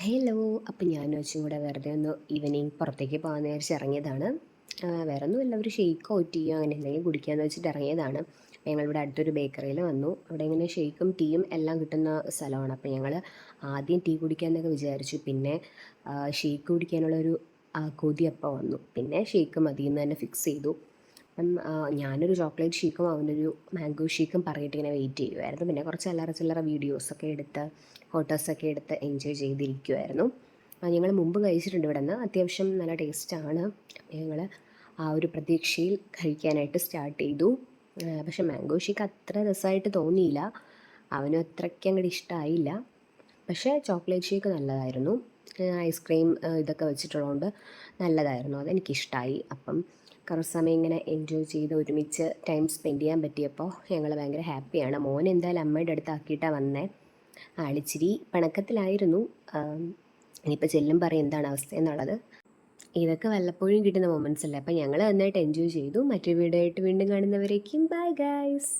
Hello. അപ്പം ഞാനും അച്ഛനും കൂടെ വെറുതെ ഒന്ന് ഈവനിങ് പുറത്തേക്ക് പോകാമെന്ന് വിചാരിച്ച് ഇറങ്ങിയതാണ്. വേറെ ഒന്നുമില്ല, ഒരു ഷെയ്ക്കോ ടീയോ അങ്ങനെ എന്തെങ്കിലും കുടിക്കാമെന്ന് വെച്ചിട്ട് ഇറങ്ങിയതാണ്. ഞങ്ങളിവിടെ അടുത്തൊരു ബേക്കറിയിൽ വന്നു. അവിടെ ഇങ്ങനെ ഷെയ്ക്കും ടീയും എല്ലാം കിട്ടുന്ന സ്ഥലമാണ്. അപ്പോൾ ഞങ്ങൾ ആദ്യം ടീ കുടിക്കാമെന്നൊക്കെ വിചാരിച്ചു. പിന്നെ ഷെയ്ക്ക് കുടിക്കാനുള്ളൊരു കൊതി അപ്പോൾ വന്നു. പിന്നെ ഷെയ്ക്ക് മതിയെന്ന് തന്നെ ഫിക്സ് ചെയ്തു. അപ്പം ഞാനൊരു ചോക്ലേറ്റ് ഷേക്കും അവനൊരു മാംഗോ ഷേക്കും പറഞ്ഞിട്ട് ഇങ്ങനെ വെയിറ്റ് ചെയ്യുമായിരുന്നു. പിന്നെ കുറച്ച് അല്ലറ ചില്ലറ വീഡിയോസൊക്കെ എടുത്ത് ഫോട്ടോസൊക്കെ എടുത്ത് എൻജോയ് ചെയ്തിരിക്കുമായിരുന്നു. ഞങ്ങൾ മുമ്പ് കഴിച്ചിട്ടുണ്ട് ഇവിടെ നിന്ന്, അത്യാവശ്യം നല്ല ടേസ്റ്റാണ്. ഞങ്ങൾ ആ ഒരു പ്രതീക്ഷയിൽ കഴിക്കാനായിട്ട് സ്റ്റാർട്ട് ചെയ്തു. പക്ഷേ മാംഗോ ഷേക്ക് അത്ര രസമായിട്ട് തോന്നിയില്ല, അവനും അത്രയ്ക്ക് അങ്ങോട്ട് ഇഷ്ടമായില്ല. പക്ഷേ ചോക്ലേറ്റ് ഷേക്ക് നല്ലതായിരുന്നു. ഐസ്ക്രീം ഇതൊക്കെ വെച്ചിട്ടുള്ളതുകൊണ്ട് നല്ലതായിരുന്നു, അതെനിക്കിഷ്ടമായി. അപ്പം കുറച്ച് സമയം ഇങ്ങനെ എൻജോയ് ചെയ്ത് ഒരുമിച്ച് ടൈം സ്പെൻഡ് ചെയ്യാൻ പറ്റിയപ്പോൾ ഞങ്ങൾ ഭയങ്കര ഹാപ്പിയാണ്. മോൻ എന്തായാലും അമ്മയുടെ അടുത്താക്കിയിട്ടാണ് വന്നത്. ആളിച്ചിരി പിണക്കത്തിലായിരുന്നു. ഇനിയിപ്പോൾ ചെല്ലും പറയും എന്താണ് അവസ്ഥ എന്നുള്ളത്. ഇതൊക്കെ വല്ലപ്പോഴും കിട്ടുന്ന മൊമെൻറ്റ്സ് അല്ലേ. അപ്പം ഞങ്ങൾ നന്നായിട്ട് എൻജോയ് ചെയ്തു. മറ്റൊരു വീഡിയോ ആയിട്ട് വീണ്ടും കാണുന്നവരേക്കും ബൈ ഗൈസ്.